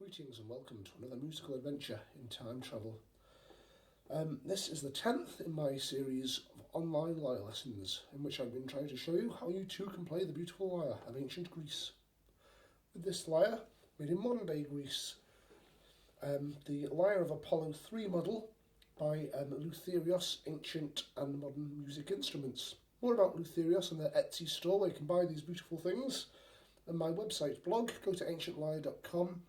Greetings and welcome to another musical adventure in time travel. This is the 10th in my series of online lyre lessons, in which I've been trying to show you how you too can play the beautiful lyre of ancient Greece. With this lyre, made in modern day Greece, the Lyre of Apollo III model by Luthieros, Ancient and Modern Music Instruments. More about Luthieros and their Etsy store where you can buy these beautiful things, and my website blog. Go to ancientlyre.com.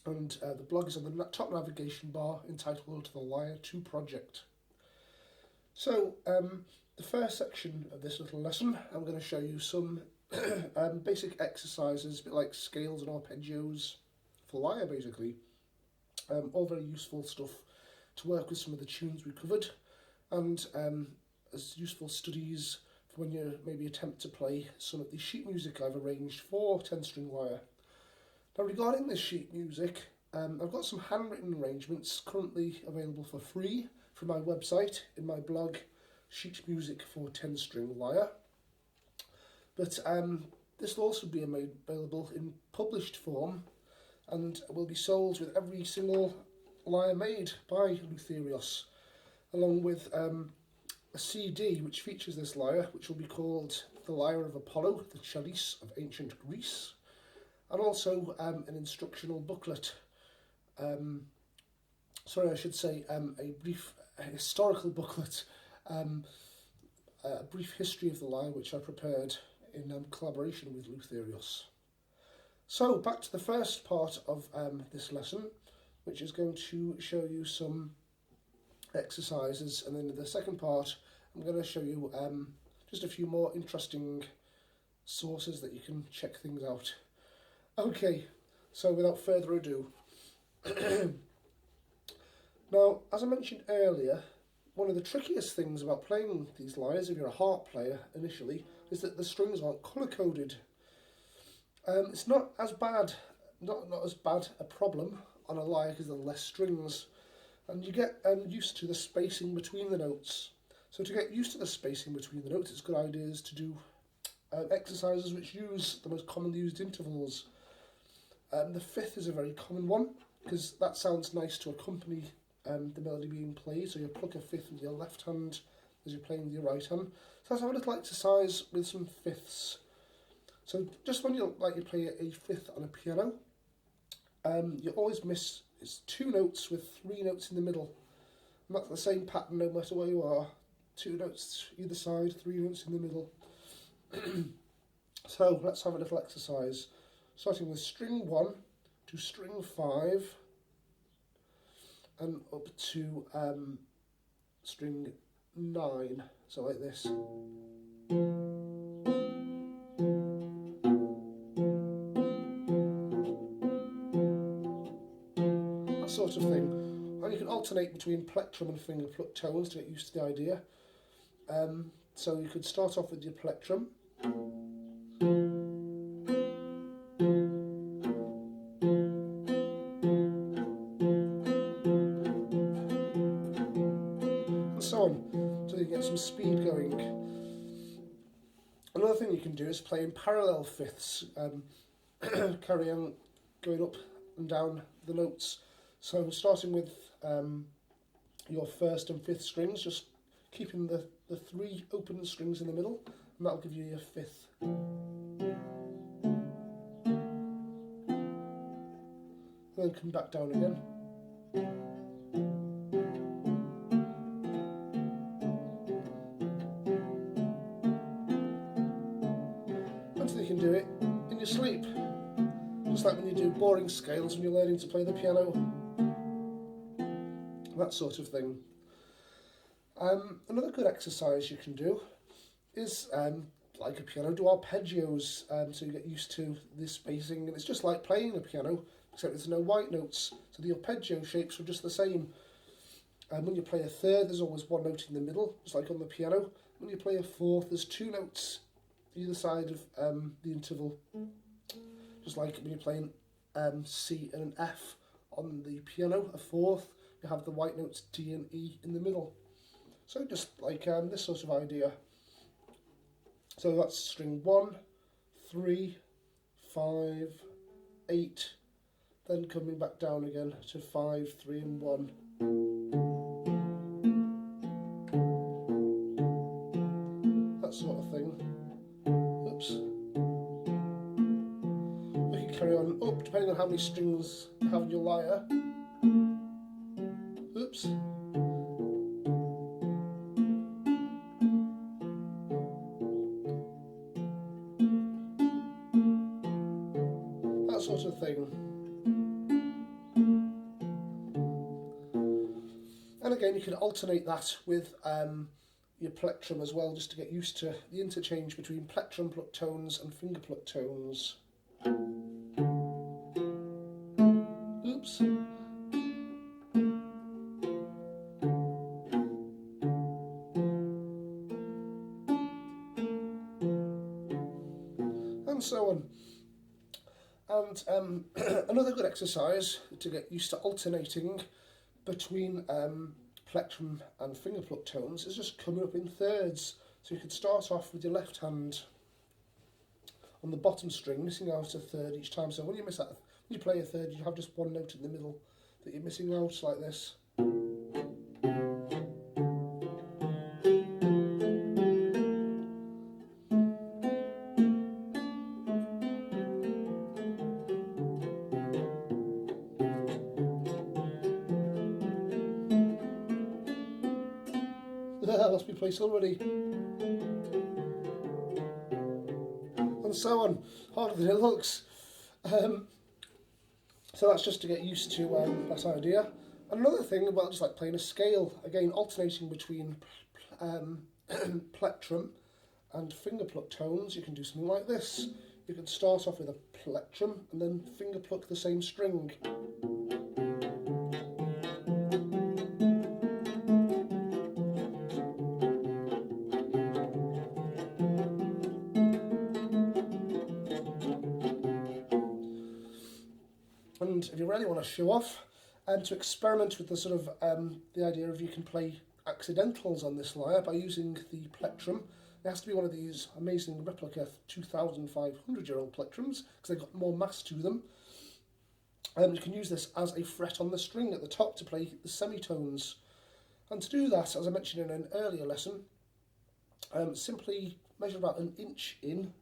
And the blog is on the top navigation bar entitled The Lyre 2 Project. So, the first section of this little lesson, I'm going to show you some basic exercises, a bit like scales and arpeggios for lyre, basically. All very useful stuff to work with some of the tunes we covered, and as useful studies for when you maybe attempt to play some of the sheet music I've arranged for 10-string lyre. Now, regarding this sheet music, I've got some handwritten arrangements currently available for free from my website in my blog, Sheet Music for 10-String Lyre. But this will also be made available in published form and will be sold with every single lyre made by Luthieros, along with a CD which features this lyre, which will be called the Lyre of Apollo, the Chelys of ancient Greece. And also an instructional booklet, a brief historical booklet, a brief history of the lyre which I prepared in collaboration with Luthieros. So back to the first part of this lesson, which is going to show you some exercises, and then in the second part I'm going to show you just a few more interesting sources that you can check things out. Okay, so without further ado, now, as I mentioned earlier, one of the trickiest things about playing these lyres, if you're a harp player initially, is that the strings aren't colour-coded. It's not as bad a problem on a lyre because there are less strings, and you get used to the spacing between the notes. So to get used to the spacing between the notes, it's good ideas to do exercises which use the most commonly used intervals. The fifth is a very common one because that sounds nice to accompany the melody being played. So you pluck a fifth with your left hand as you're playing with your right hand. So let's have a little exercise with some fifths. So just when you play a fifth on a piano, you always miss two notes with three notes in the middle. And that's the same pattern no matter where you are. Two notes either side, three notes in the middle. So let's have a little exercise. Starting with string 1 to string 5 and up to string 9, so like this. That sort of thing. And you can alternate between plectrum and finger pluck tones to get used to the idea. So you could start off with your plectrum. So you get some speed going. Another thing you can do is play in parallel fifths, carry on going up and down the notes. So starting with your first and fifth strings, just keeping the three open strings in the middle, and that'll give you your fifth. And then come back down again. You can do it in your sleep, just like when you do boring scales when you're learning to play the piano, that sort of thing. Another good exercise you can do is, like a piano, do arpeggios, so you get used to this spacing, and it's just like playing a piano, except there's no white notes, so the arpeggio shapes are just the same. When you play a third, there's always one note in the middle, just like on the piano. When you play a fourth, there's two notes either side of the interval, just like when you're playing C and an F on the piano, a fourth, you have the white notes D and E in the middle. So just like this sort of idea. So that's string 1, 3, 5, 8, then coming back down again to 5, 3 and 1. That sort of thing. Oops. We can carry on up depending on how many strings you have in your lyre. Oops. That sort of thing. And again, you can alternate that with your plectrum as well, just to get used to the interchange between plectrum pluck tones and finger pluck tones. Oops. And so on. And another good exercise to get used to alternating between plectrum and finger pluck tones is just coming up in thirds. So you could start off with your left hand on the bottom string, missing out a third each time. So when you miss that, when you play a third, you have just one note in the middle that you're missing out, like this. That must be placed already. And so on, harder than it looks. So that's just to get used to that idea. And another thing, well, just like playing a scale, again alternating between plectrum and finger pluck tones, you can do something like this. You can start off with a plectrum and then finger pluck the same string. And if you really want to show off and to experiment with the sort of the idea of you can play accidentals on this lyre by using the plectrum. It has to be one of these amazing replica 2,500-year-old plectrums because they've got more mass to them. You can use this as a fret on the string at the top to play the semitones. And to do that, as I mentioned in an earlier lesson, simply measure about an inch in.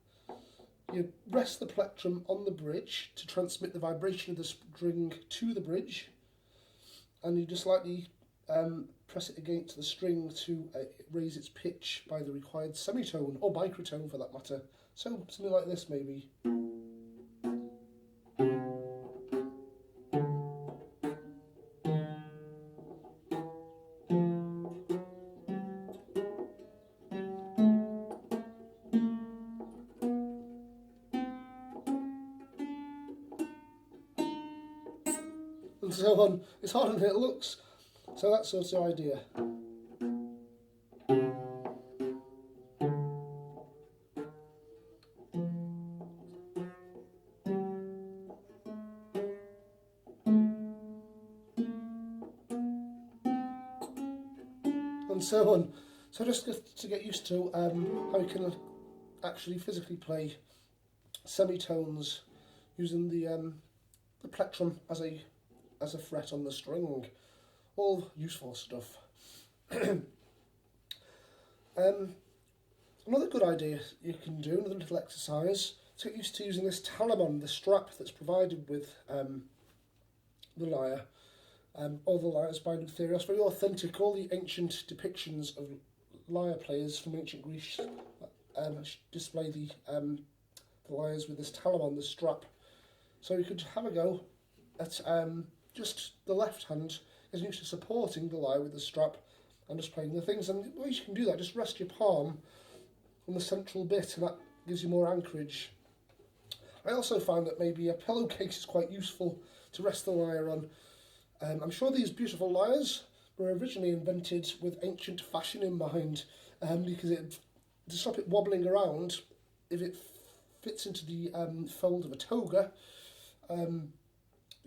You rest the plectrum on the bridge to transmit the vibration of the string to the bridge, and you just slightly press it against the string to raise its pitch by the required semitone, or microtone for that matter. So something like this maybe. And so on. It's harder than it looks. So that's sort of idea. And so on. So just to get used to how you can actually physically play semitones using the plectrum as a fret on the string. All useful stuff. Another good idea you can do, another little exercise, to get used to using this talamon, the strap that's provided with the lyre. All the lyres by Luthieros, very authentic. All the ancient depictions of lyre players from ancient Greece display the lyres with this talamon, the strap. So you could have a go at just the left hand is used to supporting the lyre with the strap and just playing the things. And the way you can do that, just rest your palm on the central bit, and that gives you more anchorage. I also found that maybe a pillowcase is quite useful to rest the lyre on. I'm sure these beautiful lyres were originally invented with ancient fashion in mind, because to stop it wobbling around, if it fits into the fold of a toga,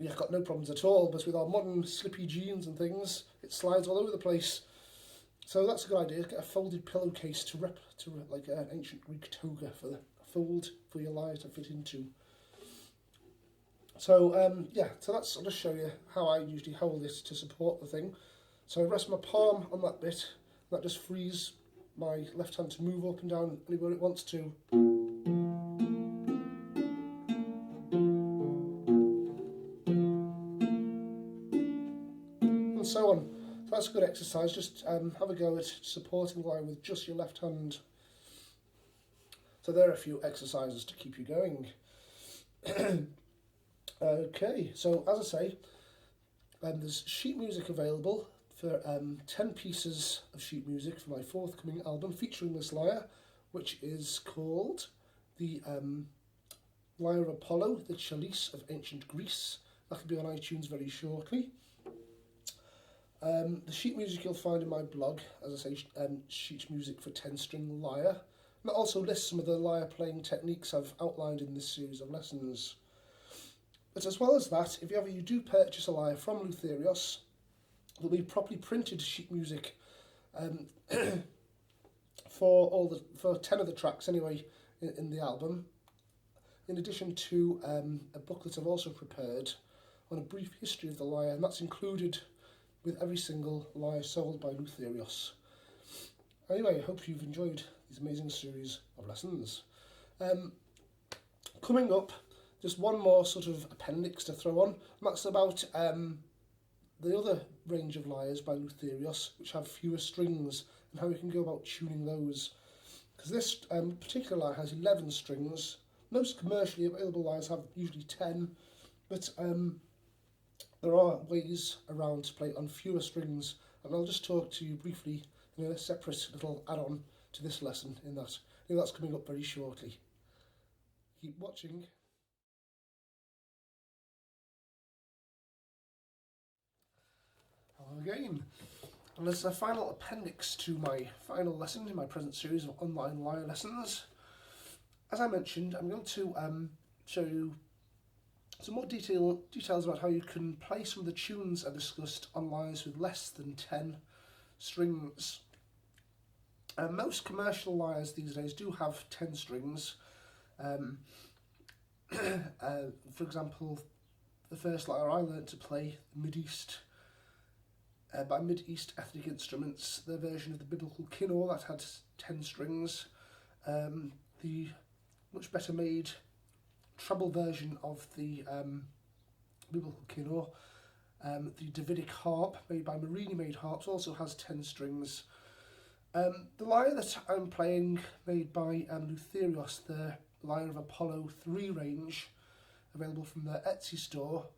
you've got no problems at all. But with our modern slippy jeans and things, it slides all over the place. So that's a good idea. Get a folded pillowcase to like an ancient Greek toga for the fold for your lyre to fit into. So yeah, so I'll just show you how I usually hold this to support the thing. So I rest my palm on that bit, that just frees my left hand to move up and down anywhere it wants to. And so on. So that's a good exercise. Just have a go at supporting the lyre with just your left hand. So there are a few exercises to keep you going. Okay, so as I say, there's sheet music available for 10 pieces of sheet music for my forthcoming album featuring this lyre, which is called the Lyre of Apollo, the Chelys of ancient Greece. That will be on iTunes very shortly. The sheet music you'll find in my blog, as I say, sheet music for 10-string lyre. And that also lists some of the lyre playing techniques I've outlined in this series of lessons. But as well as that, if you do purchase a lyre from Luthieros, there'll be properly printed sheet music for 10 of the tracks anyway in the album, in addition to a booklet I've also prepared on a brief history of the lyre, and that's included with every single lyre sold by Luthieros. Anyway, I hope you've enjoyed these amazing series of lessons. Coming up, just one more sort of appendix to throw on, and that's about the other range of lyres by Luthieros, which have fewer strings, and how we can go about tuning those. Because this particular lyre has 11 strings. Most commercially available lyres have usually 10, but there are ways around to play on fewer strings, and I'll just talk to you briefly in a separate little add-on to this lesson in that. That's coming up very shortly. Keep watching. Hello again. And as a final appendix to my final lesson in my present series of online lyre lessons, as I mentioned, I'm going to show you some more details about how you can play some of the tunes I discussed on lyres with less than 10 strings. Most commercial lyres these days do have 10 strings. For example, the first lyre I learnt to play, by Mid-East ethnic instruments, their version of the biblical kinnor, that had 10 strings. The much better made treble version of the biblical kinnor, the Davidic harp, made by Marini Made Harps, also has 10 strings. The lyre that I'm playing, made by Luthieros, the Lyre of Apollo III range, available from their Etsy store,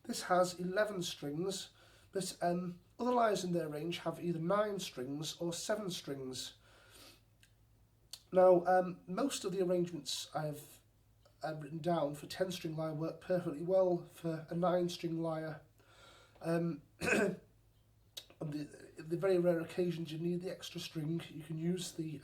this has 11 strings, but other lyres in their range have either 9 strings or 7 strings. Now, most of the arrangements I've written down for 10-string lyre work perfectly well for a 9-string lyre. On the very rare occasions you need the extra string, you can use the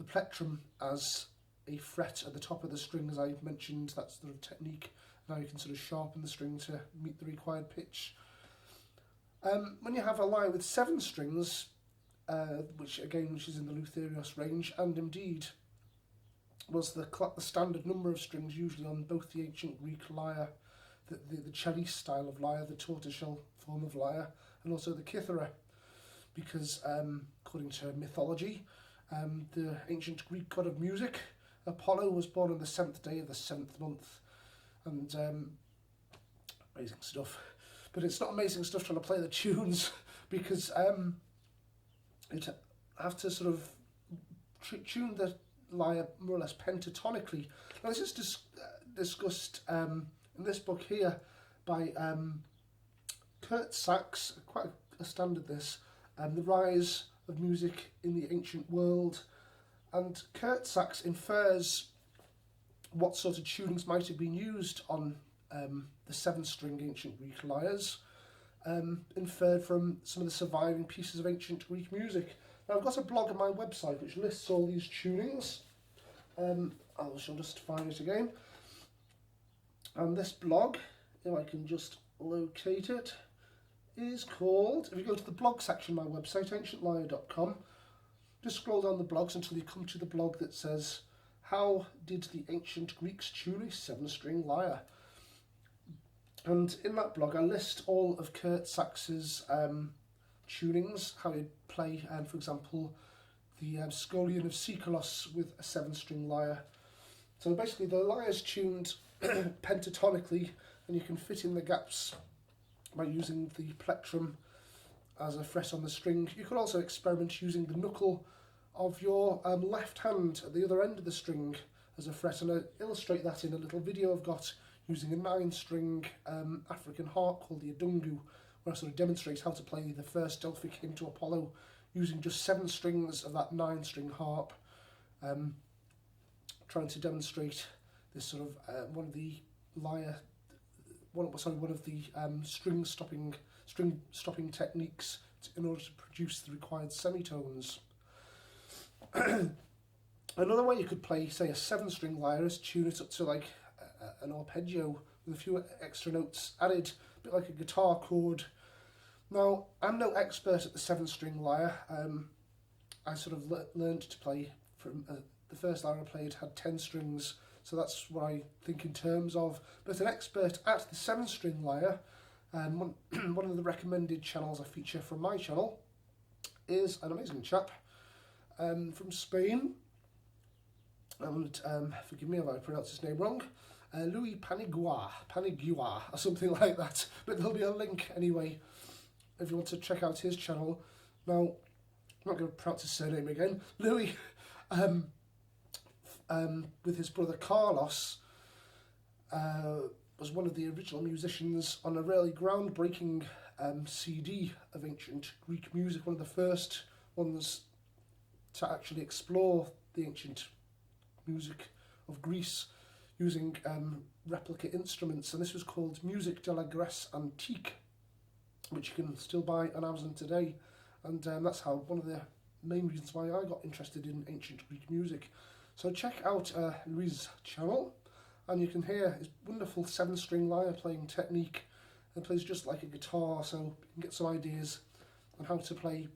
plectrum as a fret at the top of the string, as I mentioned. That's the technique. Now you can sort of sharpen the string to meet the required pitch. When you have a lyre with 7 strings, which is in the Luthieros range, and indeed was the standard number of strings usually on both the ancient Greek lyre, the Chelys style of lyre, the tortoiseshell form of lyre, and also the kithara, because according to mythology, the ancient Greek god of music, Apollo, was born on the 7th day of the 7th month, and amazing stuff. But it's not amazing stuff trying to play the tunes, because you have to sort of tune the lyre more or less pentatonically. Now this is discussed in this book here by Kurt Sachs, quite a standard this, The Rise of Music in the Ancient World. And Kurt Sachs infers what sort of tunings might have been used on the 7-string ancient Greek lyres, inferred from some of the surviving pieces of ancient Greek music. Now I've got a blog on my website which lists all these tunings. I shall just find it again. And this blog, if I can just locate it, is called, if you go to the blog section of my website, ancientlyre.com, just scroll down the blogs until you come to the blog that says, "How did the ancient Greeks tune a 7-string lyre?" And in that blog I list all of Kurt Sax's tunings, how he'd play, for example, the Scullion of Chelys with a 7-string lyre. So basically the lyre's tuned pentatonically, and you can fit in the gaps by using the plectrum as a fret on the string. You could also experiment using the knuckle of your left hand at the other end of the string as a fret, and I illustrate that in a little video I've got using a 9-string African harp called the Adungu, where I sort of demonstrate how to play the first Delphic hymn to Apollo using just 7 strings of that 9-string harp, trying to demonstrate this sort of one of the string stopping techniques in order to produce the required semitones. Another way you could play, say, a 7-string lyre is tune it up to like an arpeggio with a few extra notes added, a bit like a guitar chord. Now, I'm no expert at the 7-string lyre. I sort of learned to play from the first lyre I played had 10 strings, so that's what I think in terms of. But an expert at the 7-string lyre, one of the recommended channels I feature from my channel, is an amazing chap from Spain, and forgive me if I pronounce his name wrong, Louis Panigua, or something like that, but there'll be a link anyway if you want to check out his channel. Now, I'm not going to pronounce his surname again. Louis, with his brother Carlos, was one of the original musicians on a really groundbreaking CD of ancient Greek music, one of the first ones to actually explore the ancient music of Greece using replica instruments, and this was called Musique de la Grèce Antique, which you can still buy on Amazon today, and that's how one of the main reasons why I got interested in ancient Greek music. So check out Louis' channel, and you can hear his wonderful 7-string lyre playing technique, and plays just like a guitar, so you can get some ideas on how to play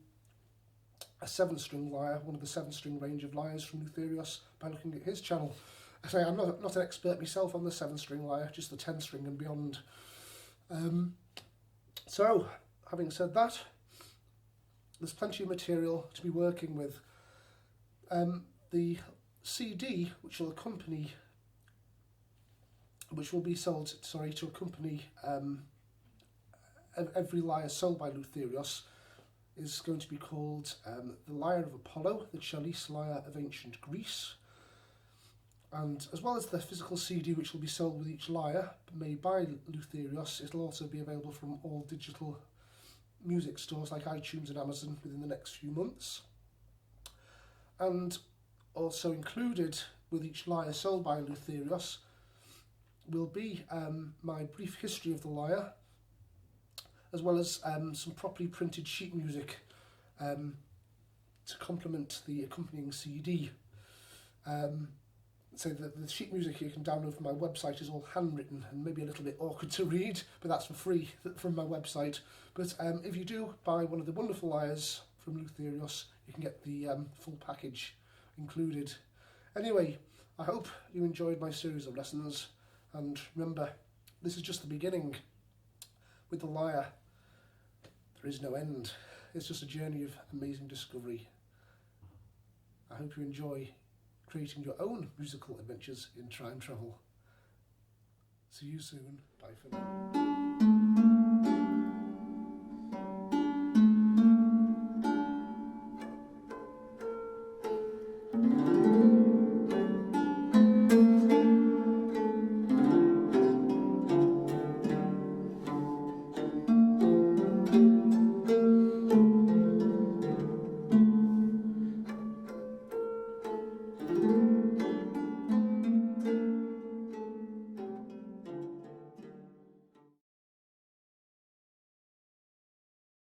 a 7-string lyre, one of the 7-string range of lyres from Luthieros, by looking at his channel. I say I'm not an expert myself on the 7-string lyre, just the 10-string and beyond. So, having said that, there's plenty of material to be working with. The CD, which will be sold, to accompany every lyre sold by Luthieros, is going to be called the Lyre of Apollo, the Chelys Lyre of Ancient Greece. And as well as the physical CD, which will be sold with each lyre made by Luthieros, it'll also be available from all digital music stores like iTunes and Amazon within the next few months. And also included with each lyre sold by Luthieros will be my brief history of the lyre, as well as some properly printed sheet music to complement the accompanying CD. So the sheet music you can download from my website is all handwritten and maybe a little bit awkward to read, but that's for free from my website. But if you do buy one of the wonderful lyres from Luthieros, you can get the full package included. Anyway, I hope you enjoyed my series of lessons, and remember, this is just the beginning. With the lyre, there is no end. It's just a journey of amazing discovery. I hope you enjoy creating your own musical adventures in time travel. See you soon. Bye for now.